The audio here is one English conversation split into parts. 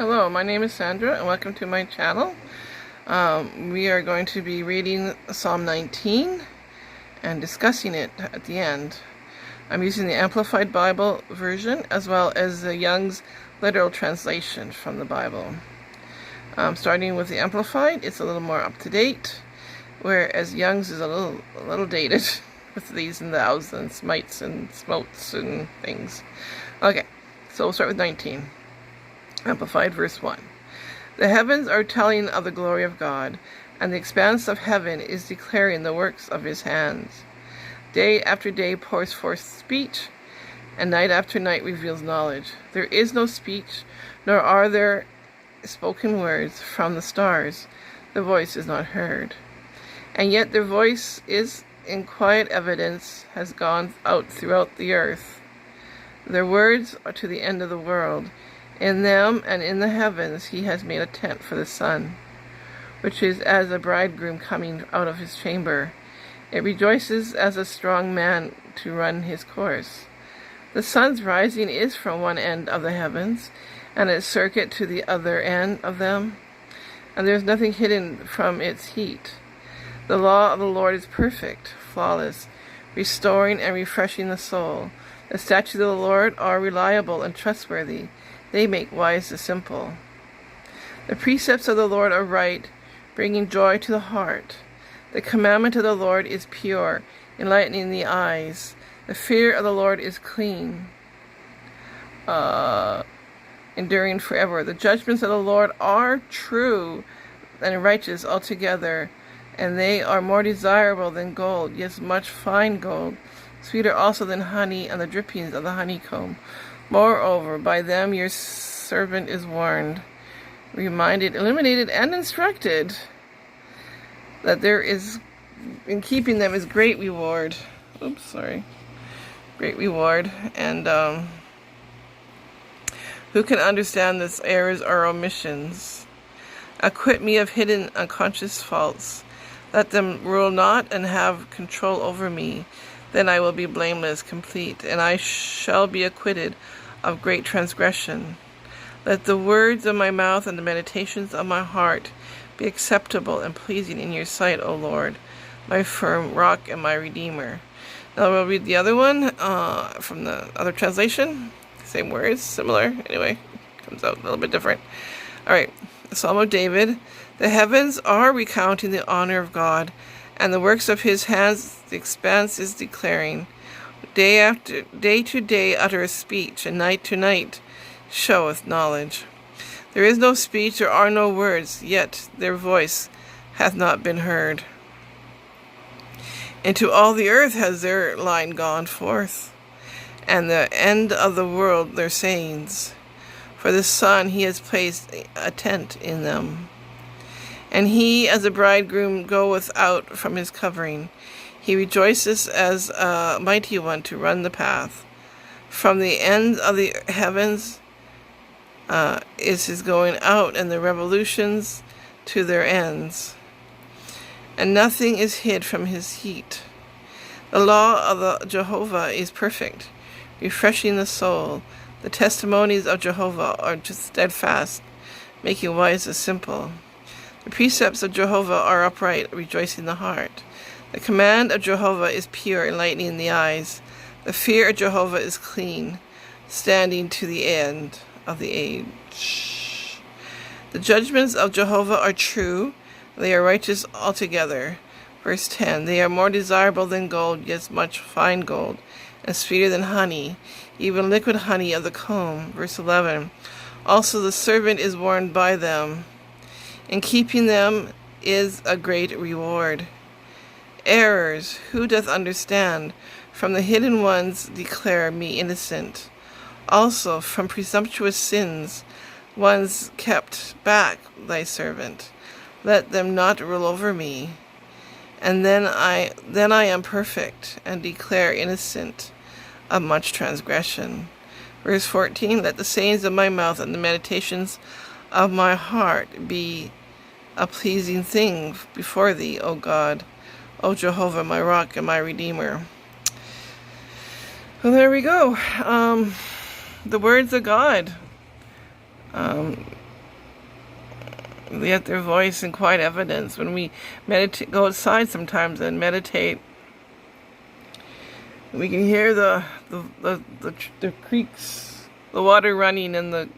Hello, my name is Sandra and welcome to my channel. We are going to be reading Psalm 19 and discussing it at the end. I'm using the Amplified Bible version as well as the Young's literal translation from the Bible. Starting with the Amplified, it's a little more up to date, whereas Young's is a little dated with these and thous and smites and smotes and things. Okay, so we'll start with 19. Amplified verse 1. The heavens are telling of the glory of God, and the expanse of heaven is declaring the works of his hands. Day after day pours forth speech, and night after night reveals knowledge. There is no speech, nor are there spoken words from the stars. The voice is not heard. And yet their voice is in quiet evidence, has gone out throughout the earth. Their words are to the end of the world. In them and in the heavens he has made a tent for the sun, which is as a bridegroom coming out of his chamber. It rejoices as a strong man to run his course. The sun's rising is from one end of the heavens, and its circuit to the other end of them, and there is nothing hidden from its heat. The law of the Lord is perfect, flawless, restoring and refreshing the soul. The statutes of the Lord are reliable and trustworthy. They make wise the simple. The precepts of the Lord are right, bringing joy to the heart. The commandment of the Lord is pure, enlightening the eyes. The fear of the Lord is clean, enduring forever. The judgments of the Lord are true and righteous altogether, and they are more desirable than gold, yes, much fine gold, sweeter also than honey and the drippings of the honeycomb. Moreover, by them your servant is warned, reminded, illuminated, and instructed, that there is, in keeping them, is great reward. Great reward. And who can understand this errors or omissions? Acquit me of hidden unconscious faults. Let them rule not and have control over me. Then I will be blameless, complete, and I shall be acquitted of great transgression. Let the words of my mouth and the meditations of my heart be acceptable and pleasing in your sight, O Lord, my firm rock and my redeemer. Now we'll read the other one from the other translation. Same words, similar. Anyway, comes out a little bit different. All right, the Psalm of David. The heavens are recounting the honor of God, and the works of his hands the expanse is declaring. Day to day uttereth speech, and night to night showeth knowledge. There is no speech, there are no words, yet their voice hath not been heard. Into all the earth has their line gone forth, and the end of the world their sayings. For the sun he has placed a tent in them. And he as a bridegroom goeth out from his covering. He rejoices as a mighty one to run the path. From the end of the heavens is his going out, and the revolutions to their ends. And nothing is hid from his heat. The law of the Jehovah is perfect, refreshing the soul. The testimonies of Jehovah are steadfast, making wise the simple. The precepts of Jehovah are upright, rejoicing the heart. The command of Jehovah is pure, enlightening the eyes. The fear of Jehovah is clean, standing to the end of the age. The judgments of Jehovah are true, they are righteous altogether. Verse 10, they are more desirable than gold, yes, much fine gold, and sweeter than honey, even liquid honey of the comb. Verse 11, also the servant is warned by them. In keeping them is a great reward. Errors, who doth understand? From the hidden ones declare me innocent. Also from presumptuous sins, ones kept back thy servant. Let them not rule over me. And then I am perfect, and declare innocent of much transgression. Verse 14, let the sayings of my mouth and the meditations of my heart be a pleasing thing before thee, O God, O Jehovah, my rock and my redeemer. Well, there we go. The words of God. yet their voice in quiet evidence. When we meditate, go outside sometimes and meditate, we can hear the creeks, the water running, and the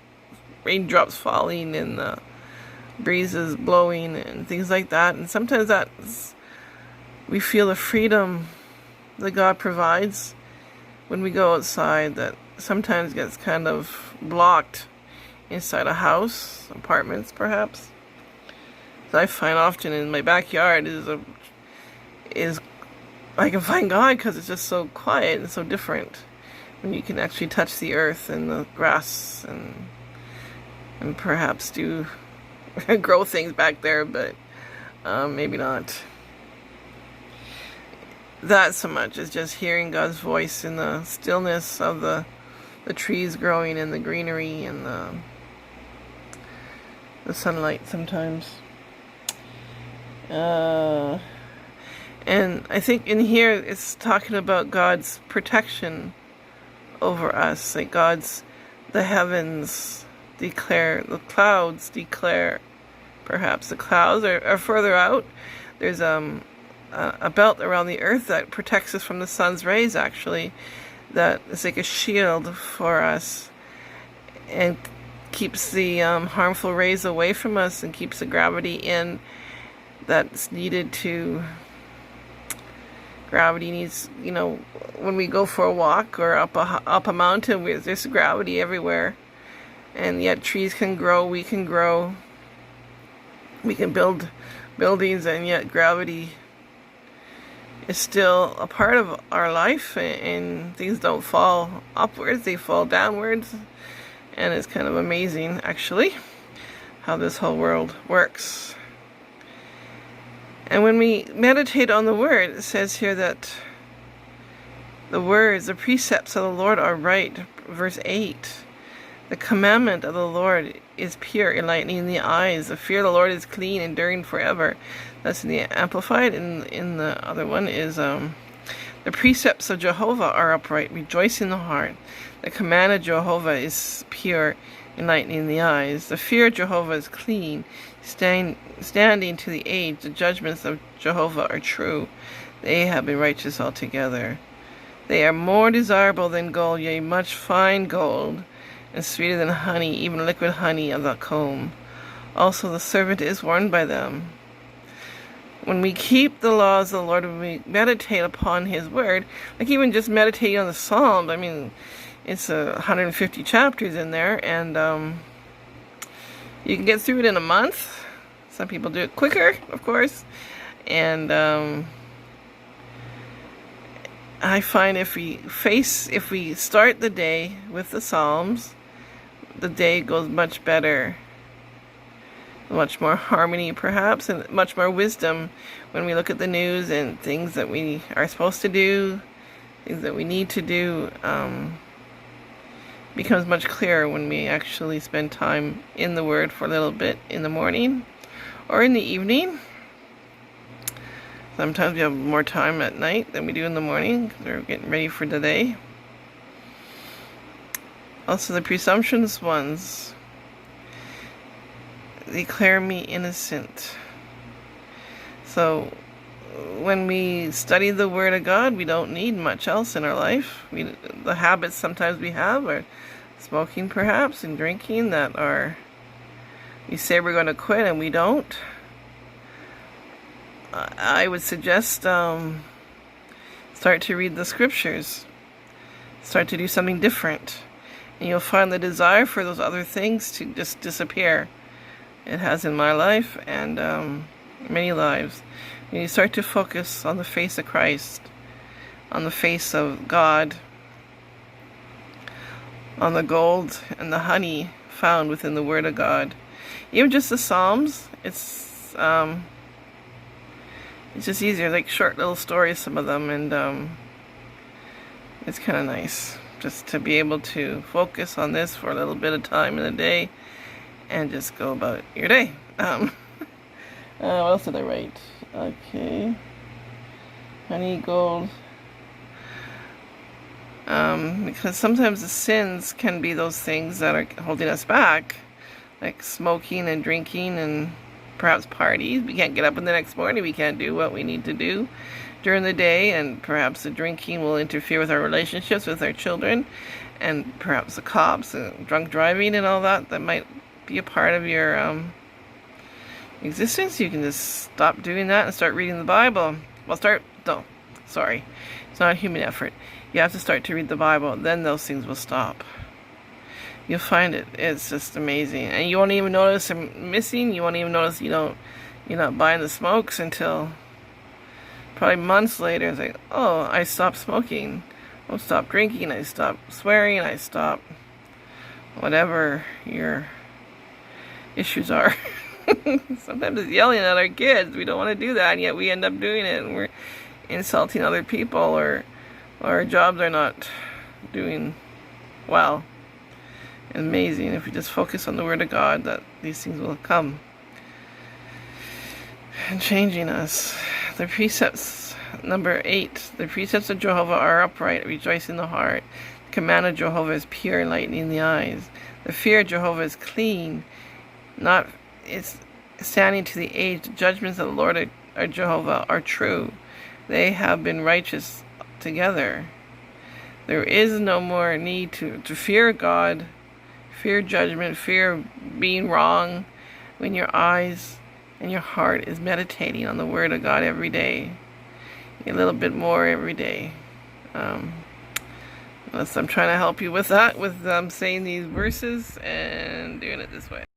raindrops falling, and the breezes blowing, and things like that. And sometimes we feel the freedom that God provides when we go outside that sometimes gets kind of blocked inside a house, apartments perhaps. So I find often in my backyard is I can find God because it's just so quiet and so different when you can actually touch the earth and the grass and perhaps do grow things back there, but maybe not that so much as just hearing God's voice in the stillness of the trees growing and the greenery and the sunlight sometimes. And I think in here it's talking about God's protection over us, like the heavens declare, the clouds declare. Perhaps the clouds are further out. There's a belt around the earth that protects us from the sun's rays, actually, that is like a shield for us and keeps the harmful rays away from us and keeps the gravity in that's needed to. Gravity needs, when we go for a walk or up a mountain, there's gravity everywhere, and yet trees can grow, we can grow, we can build buildings, and yet gravity is still a part of our life, and things don't fall upwards, they fall downwards. And it's kind of amazing, actually, how this whole world works. And when we meditate on the word, it says here that the words, the precepts of the Lord are right. Verse 8, the commandment of the Lord is pure, enlightening the eyes. The fear of the Lord is clean, enduring forever. That's in the Amplified. In the other one is the precepts of Jehovah are upright, rejoice in the heart. The command of Jehovah is pure, enlightening the eyes. The fear of Jehovah is clean, standing to the age. The judgments of Jehovah are true. They have been righteous altogether. They are more desirable than gold, yea, much fine gold, and sweeter than honey, even liquid honey of the comb. Also the servant is warned by them. When we keep the laws of the Lord, when we meditate upon His word, like even just meditating on the Psalms, I mean, it's 150 chapters in there, and you can get through it in a month. Some people do it quicker, of course. And I find if we start the day with the Psalms, the day goes much better. Much more harmony, perhaps, and much more wisdom when we look at the news and things that we are supposed to do, things that we need to do. Becomes much clearer when we actually spend time in the Word for a little bit in the morning or in the evening. Sometimes we have more time at night than we do in the morning because we're getting ready for the day. Also, the presumptions ones declare me innocent. So when we study the Word of God, we don't need much else in our life. The habits sometimes we have are smoking, perhaps, and drinking we say we're going to quit and we don't. I would suggest start to read the scriptures. Start to do something different. And you'll find the desire for those other things to just disappear. It has in my life and many lives. And you start to focus on the face of Christ, on the face of God, on the gold and the honey found within the Word of God. Even just the Psalms, it's just easier, like short little stories, some of them, and it's kind of nice just to be able to focus on this for a little bit of time in the day and just go about your day. What else did I write? Okay. Honey, gold. Because sometimes the sins can be those things that are holding us back, like smoking and drinking and perhaps parties. We can't get up in the next morning. We can't do what we need to do during the day, and perhaps the drinking will interfere with our relationships with our children, and perhaps the cops and drunk driving and all that might be a part of your existence. You can just stop doing that and start reading the Bible. Well, sorry. It's not a human effort. You have to start to read the Bible, then those things will stop. You'll find it's just amazing. And you won't even notice them missing. You won't even notice you're not buying the smokes until probably months later. It's like, oh, I stopped smoking. I stopped drinking. I stopped swearing. I stopped whatever your issues are. Sometimes it's yelling at our kids. We don't want to do that, and yet we end up doing it, and we're insulting other people, or our jobs are not doing well. Amazing. If we just focus on the Word of God, that these things will come and changing us. The precepts, number 8. The precepts of Jehovah are upright, rejoice in the heart. The command of Jehovah is pure, enlightening the eyes. The fear of Jehovah is clean, it's standing to the age. The judgments of the Lord are Jehovah are true. They have been righteous together. There is no more need to fear God, fear judgment, fear being wrong, when your eyes and your heart is meditating on the Word of God every day. A little bit more every day. Unless I'm trying to help you with that, with saying these verses and doing it this way.